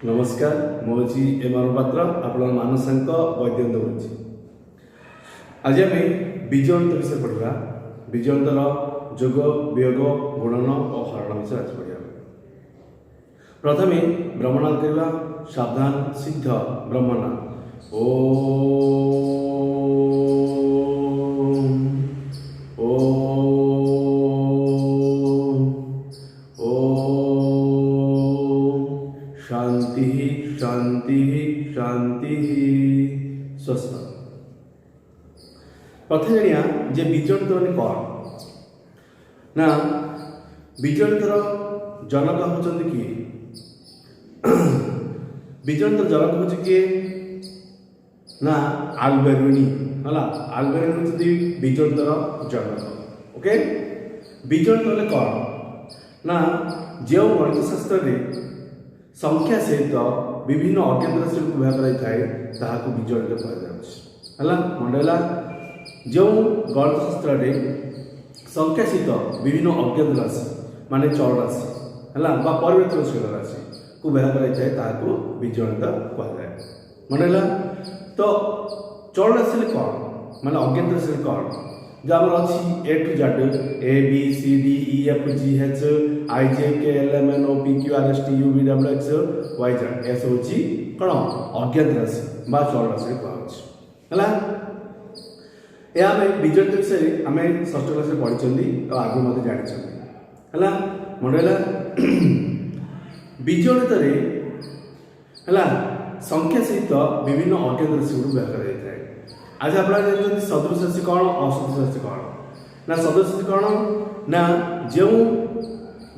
नमस्कार मुझे एम पात्र आप मानसांक वैद्यंत बोलছি आज आम बीजगणित विषय पढ़ा बीजगणितर जोग वियोग गुणन और हरण विषय आज पढ़ा प्रथमे ब्रह्मनाद करवा सावधान सिद्ध ब्रह्मनाद शांति शांति शांति स्वस्थ प्रथम जानिया जे बीजगणित माने कौन ना बीजगणितर जनक होचंदी किए बीजगणितर जनक होची किए ना आल्बेर्नी हला आल्बेर्नी होचंदी बीजगणितर जनक ओके बीजगणित माने कौन ना जो गणित शास्त्र रे संख्या सहित विभिन्न अज्ञात राशि को व्यवहार कराई ताहाको बीजगणित कहला मंडला जो गणित शास्त्र रे संख्या सहित विभिन्न अज्ञात राशि माने चर राशि है परिवर्तनशील राशि को व्यवहार कराई ताहाको बीजगणित कहला मंडला तो चर राशि कौन माने अज्ञात राशि कौन जो आम अच्छी A to Z A B C D E F G H I J K L M N O P Q R S T U V W X Y Z एस हूँ कौन अज्ञात राशि बा चर राशि कहला यह आम बीजगणित विषय आम षष्ठ क्लास पढ़ी और आगे मत जानी है मंडला बीजगणित संख्या सहित विभिन्न अज्ञात राशि गुड़ व्यवहार कराई आज आप सदृश राशि कौन असदृश राशि कौन ना सदृश राशि कौन ना जो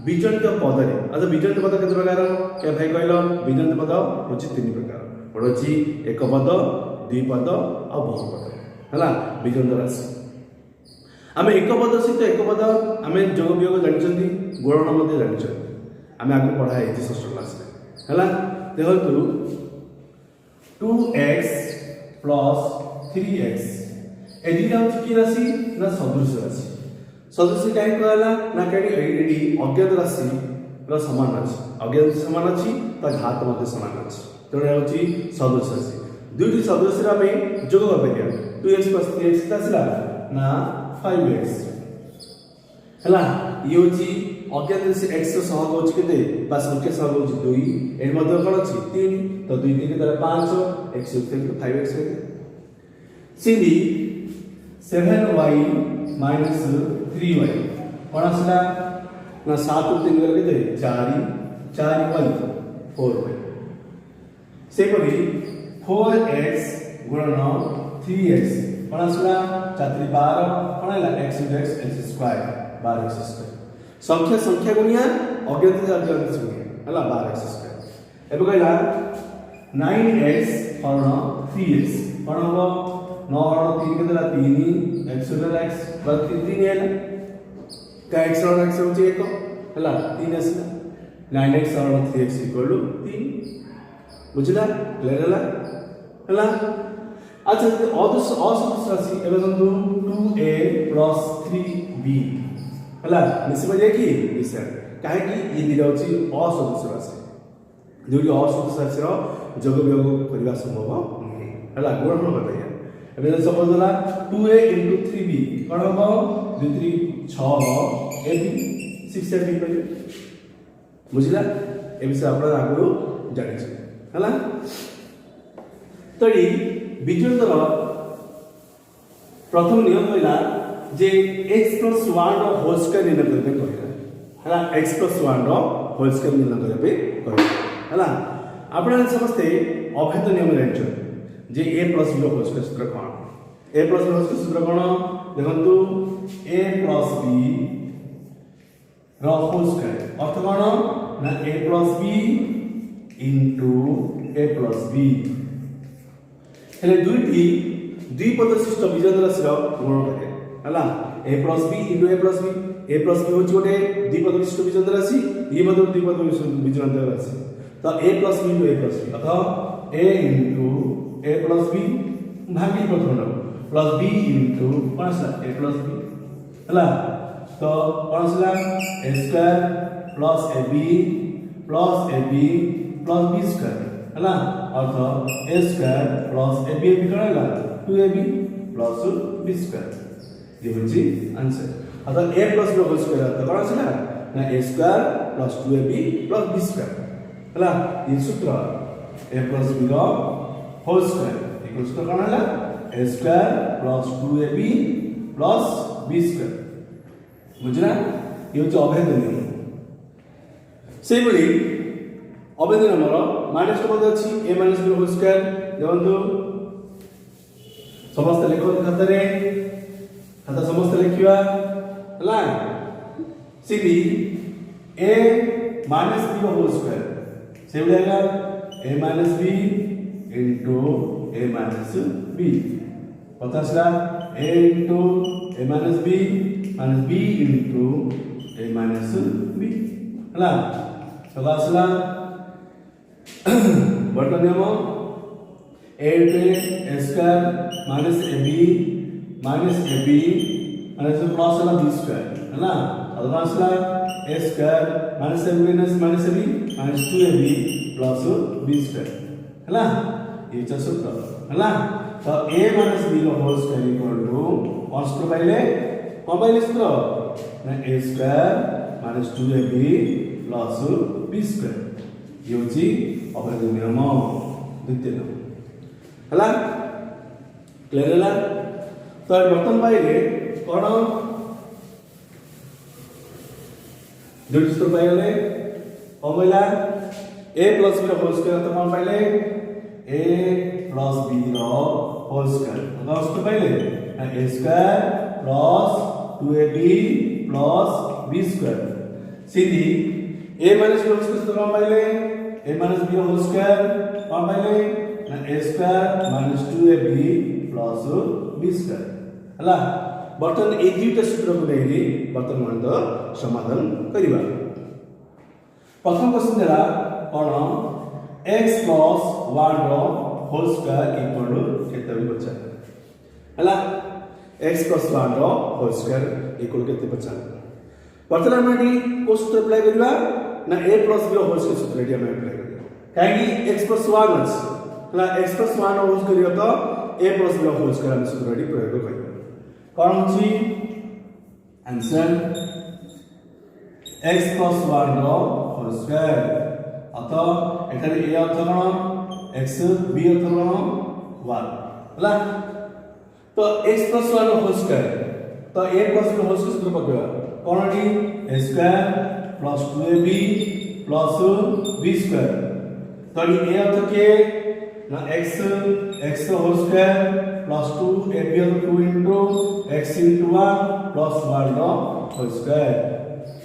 बीजगणित पदे अच्छा बीजगणित पद केते प्रकार क्या भाई कहल बीजगणित पद हूँ तीन प्रकार गोटे अच्छी एक पद द्विपद और बहुपद है बीजगणित राशि आम एक पद सहित एक पद आम जोग वियोग जानी गुणन जानी आम आगे पढ़ाई षष्ठ क्लास है देखो 2x प्लस 3x एदिटा हूँ कि राशि ना सदृश राशि सदृश कहीं कहला ना कहीं अज्ञात राशि समान अच्छी अज्ञात समान अच्छी घात समान अच्छी तेणु हूँ सदृश राशि दुईटी सदृश जोग कर 2x प्लस 3x ना 5x है ये हूँ अज्ञात राशि x सहग हूँ के संख्या सहग हूँ 2 ये कौन अच्छी 3 तो 2 3 5 x 5x सीधी 7y माइनस 3y कौन आसला ना 7 3 करके 4y 4y सेपरी 4x गुणन 3x कौन आसला 4 12 कौन है x स्क्वायर 12x स्क्वायर संख्या संख्या गुणिया अज्ञात अज्ञात गुणिया है 12x स्क्वायर एबे कहला 9x हरण 3x कौन हम 9 हरण 3 के 3 x x बस 3 है का x हरण x होची 1 हला 3 आसला 9x हरण 3x 3 बुझला क्लियर हला अच्छा असदृश राशि एबे हम 2a 3b हला निश्चय देखी निश्चय काहे कि ये दिला होची असदृश राशि जोडी असदृश राशि रो जोग वियोग करबा संभव नहीं हला गुणन करबा एबे सपोज होला 2a * 3b कोन हो 2 3 6 ab 6 ab पहिले बुझिला ए विषय आपण आगु जानि छै हला तडी बीजगणितर प्रथम नियम होइला जे x + 1 रो होल स्क्वायर निर्णय करबे कहला हला x + 1 रो होल स्क्वायर निर्णय करबे कहला हला आपण समस्त अभेद नियम जानि जे a + b रो होल स्क्वायर सूत्र कोन a + b रो सूत्र कोन देखंतु a + b रो होल स्क्वायर अर्थ कोन ना a + b * a + b हेले दुईटी द्विपद विशिष्ट बीजगणित राशि रो गुणन करे हला a + b * a + b a + b होची गोटे द्विपद विशिष्ट बीजगणित राशि ये मतलब द्विपद विशिष्ट बीजगणित राशि तो a + b * a + b अथवा a * a + b भागी प्रथम प्लस b into कौन सा a plus b हला तो कौन सा a square plus ab plus b square है अर्थ a square plus a b कौन है 2ab प्लस बी स्क्वायर ये होची आंसर अर्थात a plus b whole square अर्थ कौन आसला ना a square plus 2ab plus b square है ये सूत्र ए प्लस बी रो होल स्क्वायर इक्वल्स टू कौन है a square plus 2ab plus b square बुझना ये होची अभेद नियम से बली अभेद नियम माइनस को मत अछि a minus b whole square देखंतु समस्त लिखो खाता समस्त लिखिवा हला सीधी a minus b whole square से बलेगा a minus b into a minus b पतासला a into a minus b into a minus b हला सगासला बटन नियम a into a square minus ab minus plus है b स्क्वायर है ना अदवांसला a square minus ab minus 2ab plus b square है ना ये सूत्र है ना तो a माइनस b रो होल स्क्वायर इक्वल टू कौन सूत्र पाइले सूत्र ना a square minus 2ab plus b square ये होची अभेद नियम द्वितीय नियम हला क्लियर हला तो बर्तन पाइले कौन दुई सूत्र पाइले कौन पाइला a plus b whole square तो कौन पाइले a प्लस b रो होल स्क्वायर तो सूत्र पाइले a square plus 2ab plus b square सीधी a minus b whole square तो कौन पाइले a minus b whole square कौन पाइले a square minus 2ab plus b square हला बर्तन ए दुईटा सूत्र को लेरी बर्तन मान समाधान करिबा प्रथम क्वेश्चन देला कोन x प्लस 1 रो होल स्क्वायर इक्वल टू केते बचा हला x प्लस 1 रो होल स्क्वायर इक्वल केते बचा बर्तन माटी को सूत्र अप्लाई करिबा ना a plus b whole square सूत्र एडी हम अप्लाई करिबा काहे x प्लस 1 अछि हला x प्लस 1 होल करियो तो a plus b whole square हम सूत्र एडी प्रयोग करिबा कौन छी आंसर x plus 1 रो होल स्क्वायर अतो एठारे a earth cone x b अर्थ कोन 1 हला तो x plus 1 रो होल स्क्वायर तो a plus b whole square सूत्र पकवा कोन डी a square plus 2ab plus b square तो ये a अर्थ के ना x whole square plus 2ab अर्थ 2 into x into 1 plus 1 रो होल स्क्वायर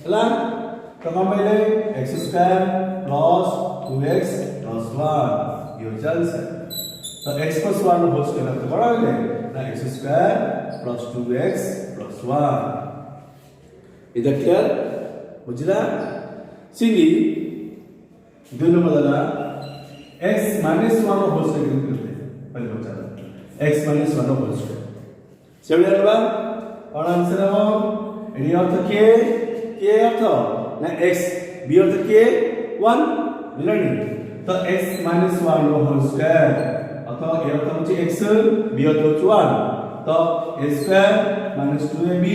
हला तो कौन पाइले x square plus 2x plus 1 ये चल से तो x plus 1 होल स्क्वायर तो बड़ा हो ना x square plus 2x plus 1 इधर क्लियर बुझला सीधी दो नंबर वाला x minus 1 होल स्क्वायर पहले बचा x minus 1 होल स्क्वायर सेवले बा और आंसर हो एडी अर्थ के अर्थ ना x b अर्थ के 1 मिलनी तो x minus 1 होल स्क्वायर अथवा a अर्थ होची x b अर्थ होची 1 तो a square minus 2ab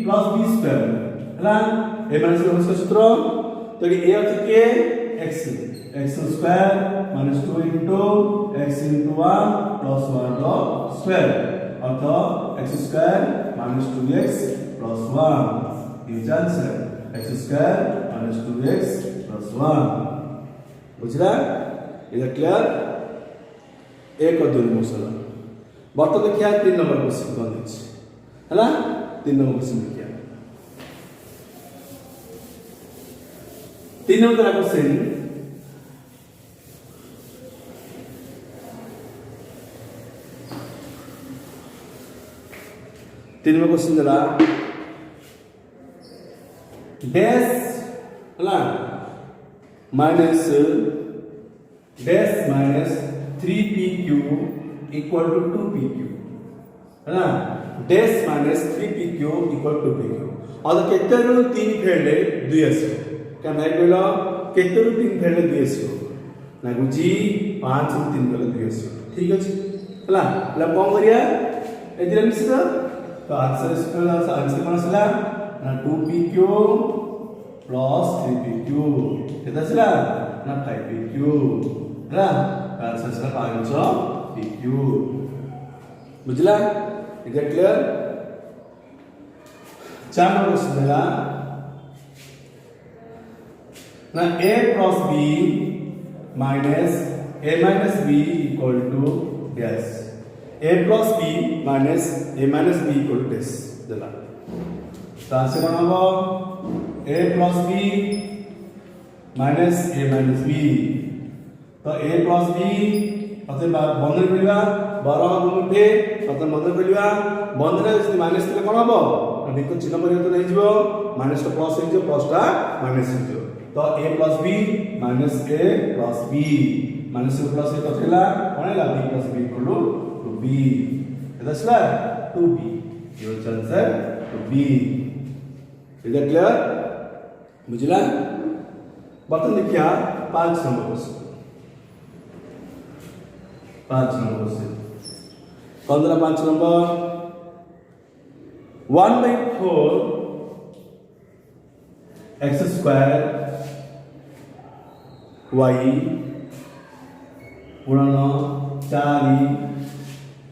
plus b square हला a minus b whole square सूत्र तो a अर्थ के x square minus 2 into x into 1 plus 1 रो स्क्वायर अथवा x square minus 2x plus 1 ये answer x square minus 2x plus 1 बुझला इधर clear एक और दो मसला बर्तन देखिया 3 नंबर क्वेश्चन कौन दिस हला 3 नंबर क्वेश्चन देखिया 3 नंबर क्वेश्चन तीन में क्वेश्चन दिला डैश हला minus 3pq equal to 2pq है ना dash minus 3pq equal to 2pq और केते रु 3 फेले 2 आसी क्या भाई कहलो केते रु 3 फेले 2 आसी ଲାଗୁଛି 5 ରୁ 3 ଗଲେ 2 ଆସିବ ଠିକ ଅଛି ହେଲା ହେଲା କଣ କରିବା ଏଥିରେ ମିଶିବା ତ ଆନ୍ସର କଣ ଆସିଲା ନା 2pq plus 3pq କେତେ ଆସିଲା ନା 5pq ହେଲା आंसर ଆସିଲା 5pq ବୁଝିଲା is it clear 4 number question देला ना a plus b minus a minus b equal to dash a plus b minus a minus b equal to dash देला तो आंसर कौन होगा a plus b minus a minus b तो a plus b अते बंधन मिलवा 12 गुणित अते बंधन मिलवा बंधन से माइनस ले कोन हबो देखो चिन्ह परिवर्तन हो जिवो माइनस तो प्लस हो जिवो प्लस ता माइनस हो जिवो तो a plus b minus a plus b minus से प्लस ए कथला कोन हैला b plus b equal to b एदा सला 2b your answer to b is that clear बुझला बर्तन देखिया 5 नंबर क्वेश्चन 5 नंबर से 5 नंबर 1/4 x square y गुणन 4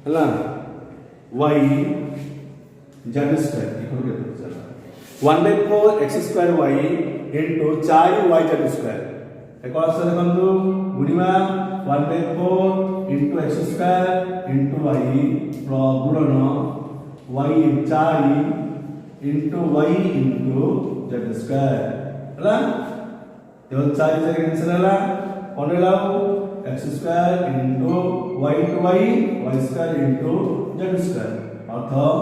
हैला y z square इक्वल के 1/4 x square y into 4y z square एक और से देखंतु गुणिमा 1/4 into x square into y plus गुणन y 4 into y into z square हैला देखो 4 से कैंसिल हैला कोन हैला x square into y square into z square अर्थात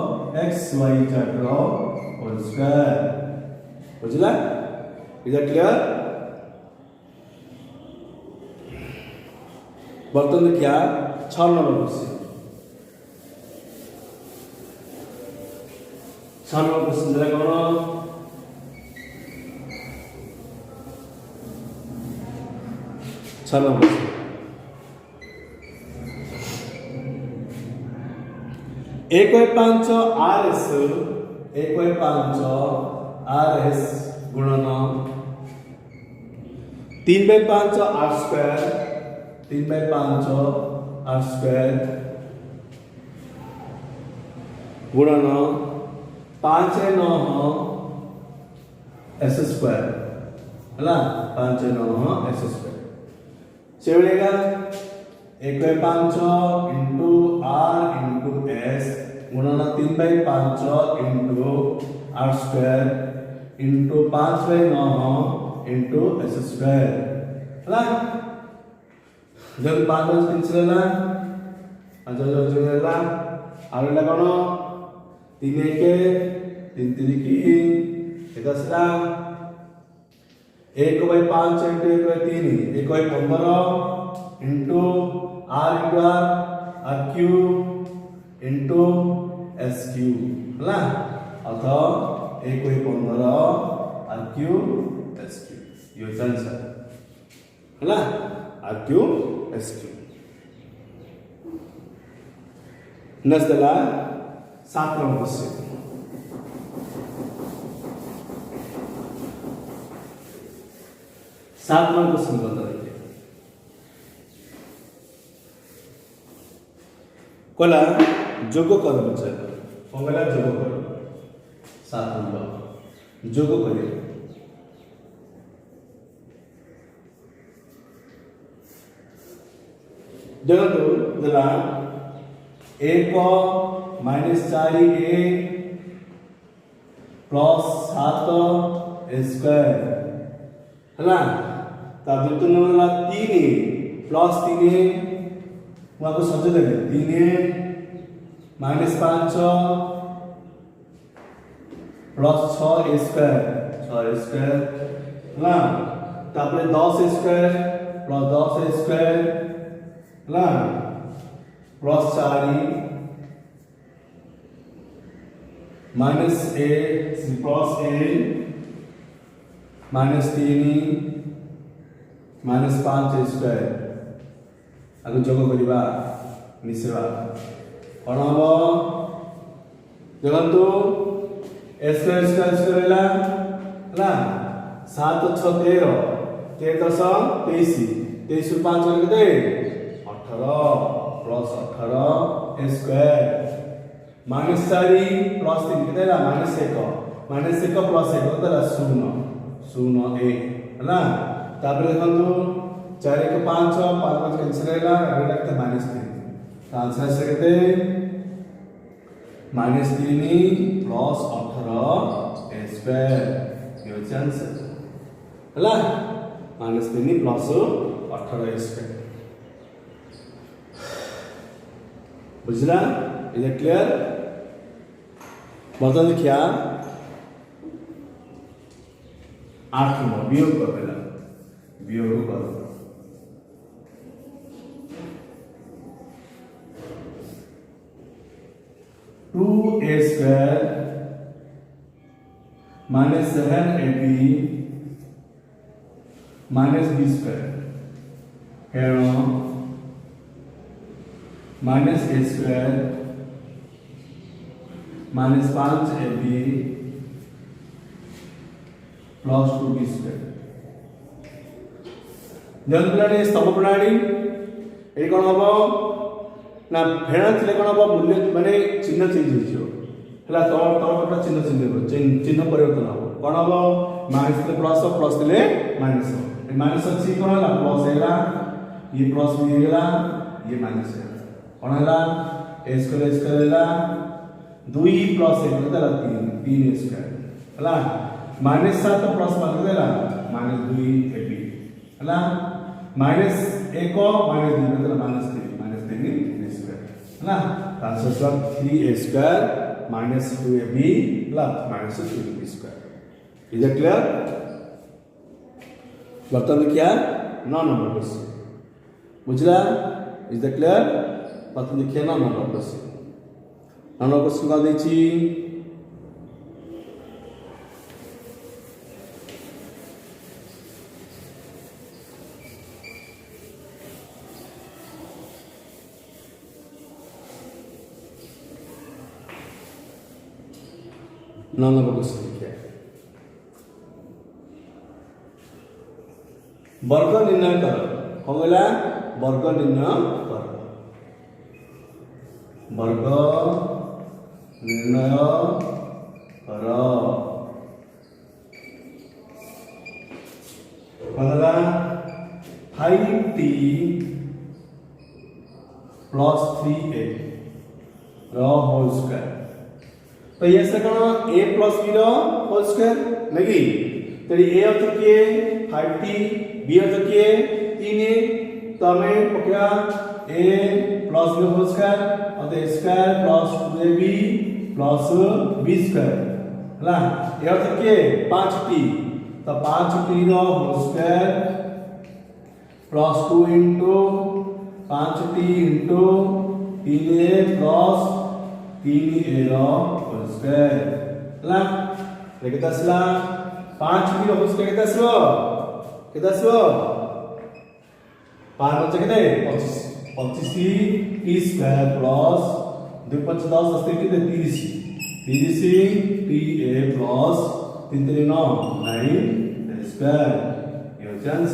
x y z रो होल स्क्वायर बुझला इज दैट क्लियर बर्तन देखिया 6 नंबर क्वेश्चन 6 नंबर क्वेश्चन जरा कोन 6 नंबर 1/5 rs 1/5 rs गुणन 3/5 r square 3/5 r square गुणन 5/9 s square हैला 5/9 s square से मिलेगा 1/5 into r into s गुणन 3/5 into r square into 5/9 into s square हैला जब 5 कैंसिल हैला जो हैला आरो ला कोन 3 1 3 3 की एटा सला 1/5 into 1/3 1/15 into r into r cube into s cube हैला अथवा 1/15 r cube s cube यो आंसर हैला r cube s cube next दला 7 नंबर क्वेश्चन 7 नंबर क्वेश्चन बताइए कोला जोग कर बच्चा कोला जोग कर 7 नंबर जोग करे देखो दला 1 -4a प्लस 7 a स्क्वायर हैला ता द्वितीय नंबर 3 प्लस 3 वहां को सजे लगे 3 -5 प्लस 6 a स्क्वायर हैला तापर 10 a square plus 10 a square हैला plus 4 minus a plus a minus 3 minus 5 a square आगे जोग करवा मिसेवा कौन हम देखो ए स्क्वायर स्क्वायर स्क्वायर है 7 6 13 13 10 23 23 ରୁ 5 ଗଲେ କେତେ 18 प्लस 18 ए स्क्वायर माइनस 4 प्लस 3 केते ହେଲା माइनस 1 प्लस 1 केते ହେଲା 0 0 1 ହେଲା तापर देखंतु 4 1 5 5 5 कैंसिल होला एटा केते माइनस 3 तो आंसर से केते माइनस 3 प्लस 18 ए स्क्वायर यो चांस होला माइनस 3 प्लस 18 ए स्क्वायर बुझला इज इट क्लियर बता देखिया 8 नंबर वियोग कर पहला वियोग कर 2a square minus 7ab minus b square here minus a square minus 5ab plus 2b square जन प्रणाली स्तंभ प्रणाली ये कौन हम ना फेणा थिले कौन हम मूल्य माने चिन्ह चेंज हो हला तळ तळ पटा चिन्ह चिन्ह परिवर्तन हो कौन हम माइनस थिले प्लस प्लस थिले माइनस हो माइनस अच्छी कौन हला प्लस हैला ये प्लस भी हैला ये माइनस है कौन हला a स्क्वायर हैला 2 प्लस 1 मतलब 3 a स्क्वायर हला माइनस 7 प्लस 1 मतलब माइनस 2ab हला माइनस 1 माइनस 2 मतलब माइनस 3 a स्क्वायर है ना आंसर सब 3a square minus 2ab plus minus 2b square is it clear वर्तमान क्या 9 नंबर क्वेश्चन बुझला इज इट क्लियर वर्तमान देखिए 9 नंबर क्वेश्चन 9 नंबर क्वेश्चन का देछि नंबर क्वेश्चन लिखिए वर्ग निर्णय कर कौन कहला वर्ग निर्णय कर वर्ग निर्णय कर कहला 5t plus 3a whole square तो ये से कौन a plus b whole square नहीं तो a अर्थ किए 5t b अर्थ किए 3a तो हमें पकड़ा a plus b whole square और a square plus 2ab plus b square हला a अर्थ किए 5t तो 5t whole square plus 2 into 5t into 3a plus 3a whole square हला केते आसला 5t होल स्क्वायर केते आसलो 5 बचे केते 25 t स्क्वायर प्लस 2 5 10 असते केते 30 ta प्लस 3 3 9 9 स्क्वायर ये चांस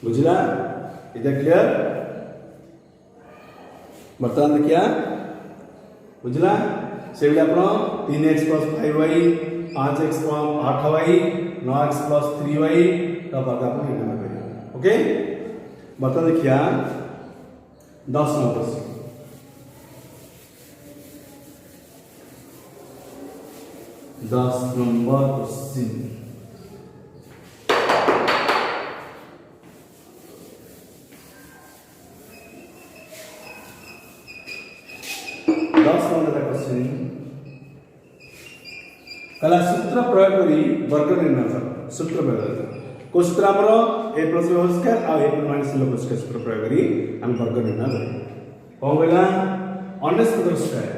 बुझला इज इट क्लियर बर्तमान देखिया बुझला से भी आपण 3x + 5y 5x + 8y 9x + 3y तो वर्ग आपण निर्णय करिया ओके बर्तमान देखिया 10 number 10 number question 10 number question कला सूत्र प्रयोग करी वर्ग निर्णय कर सूत्र प्रयोग को सूत्र हमर a + b होल स्क्वायर आ a + -c होल स्क्वायर सूत्र प्रयोग करी हम वर्ग निर्णय करी कोन कहला 19 पदर स्क्वायर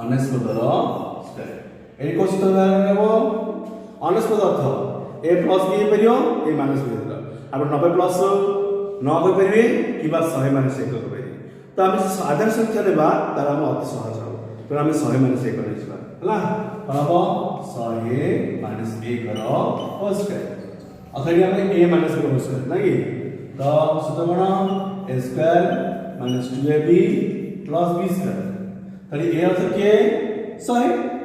19 पदर स्क्वायर ए को सूत्र नेबो 19 पद अर्थ ए प्लस बी हो परियो ए माइनस बी हो आप 90 प्लस 9 को परिवे किबा 100 माइनस 1 को परिवे तो हम आधार संख्या लेबा तार हम अति सहज हो तो हम 100 माइनस 1 को लेबा हला अब 100 माइनस 1 रो होल स्क्वायर अथवा हम a minus b whole square नाही तो सूत्र कोन a square minus 2ab plus b square तरी a अर्थ के 100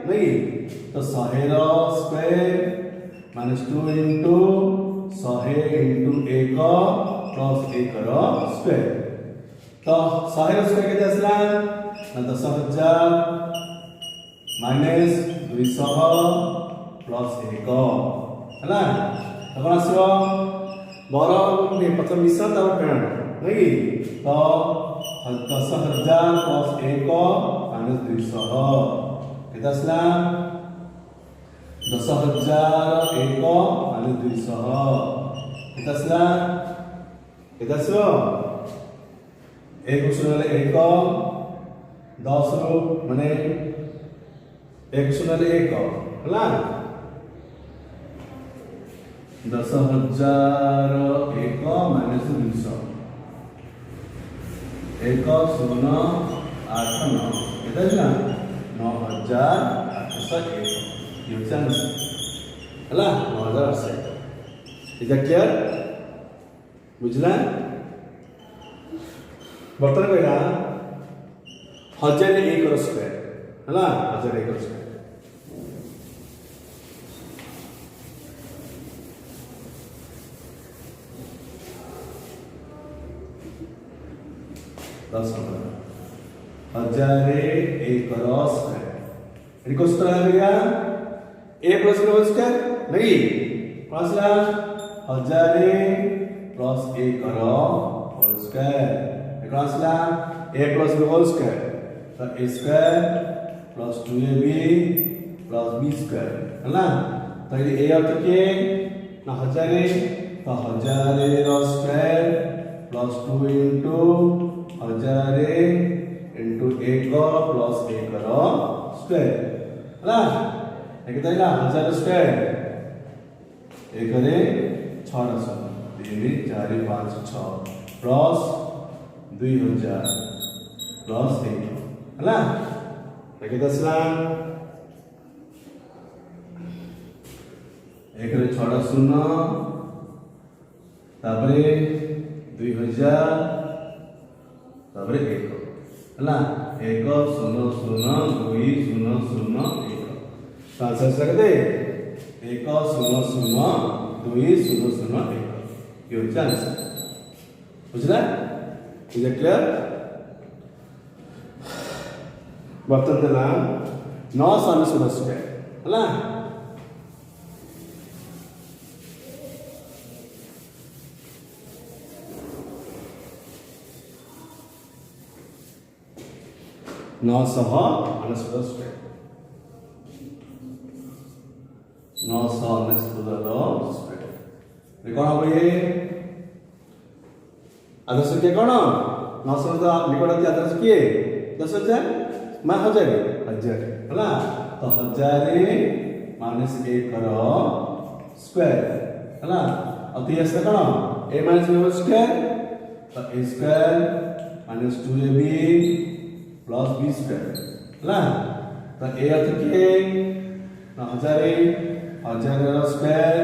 नहीं तो 100 रो square minus 2 into 100 into 1 plus 1 रो स्क्वायर तो 100 रो स्क्वायर केते आसला ना 10000 माइनस 200 प्लस 1 हला तो कोन आसो बरो ने प्रथम मिश्रण तब फेण नहीं तो 10000 प्लस 1 माइनस 200 केते आसला 10000 1 माइनस 200 केते आसला केते आसो 1 शून्य 1 10 रो माने 1 शून्य 1 हला 10000 1 माइनस 200 1 0 8 9 केते आसला 9801 ये चांस हला 9801 इज क्लियर बुझला बर्तन कहला 1001 रो स्क्वायर हला 1001 रो स्क्वायर दस 1001 रो स्क्वायर इनको सूत्र आ गया a plus b whole square नहीं प्लस 1001 प्लस 1 रो whole square plus a plus b whole square तो a square plus 2ab plus b square है ना तो ये a अर्थ के ना 1000 तो 1000 whole square plus 2 into 1000 into 1 plus 1 रो स्क्वायर है ना एक तैला 1000 स्क्वायर 1 रे 600 3 4 5 6 प्लस 2000 प्लस 1 हला एक दसला 1 रे 600 तापरे 2000 तापरे 1 हला 1 0 0 2 0 0 1 आंसर सकते 1 0 0 2 0 0 1 ये चांस बुझला इज इट क्लियर बर्तन देला 9 16 स्क्वायर हला 900 स्क्वायर 900 स्क्वायर ये कौन हो ये आदर्श के कौन 900 तो निकट आदर्श किए 10,000 मैं 1000 हला तो 1000 माइनस 1 रो स्क्वायर हला अति ऐसे कौन a minus b whole square तो a square minus 2ab plus b square हला तो a अर्थ के 1000 whole square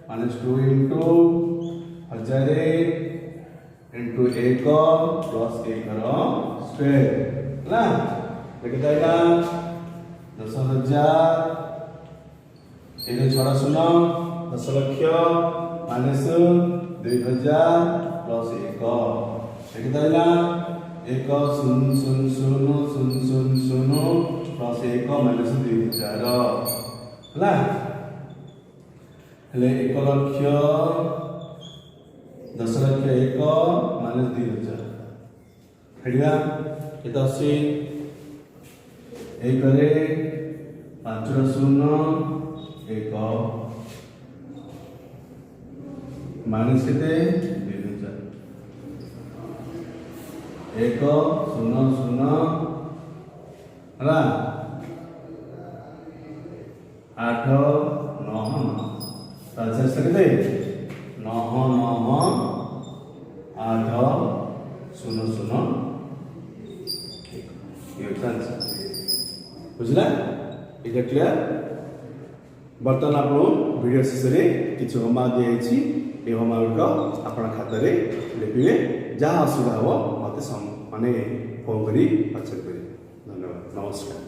minus 2 into 1000 into 1 plus 1 रो स्क्वायर हला लिखता है 10,000 1 600 10 लक्ष माइनस 2000 प्लस 1 लिखता है 1 0 0 0 0 0 0 प्लस 1 माइनस 2000 हला हेले 1 लक्ष 10 लक्ष 1 माइनस 2000 हेडिया एत आसी 1 रे 5 0 1 माइनस केते 2000 1 0 0 हला 8 9 9 तो आंसर केते 99800 ये आंसर बुझला इज क्लियर। बर्तमान आप वीडियो शेष में किसी होमवर्क दिखाई ये होमवर्क आप खाता लिखे जहाँ असुविधा हम मत माने फोन कर पचार। धन्यवाद नमस्कार।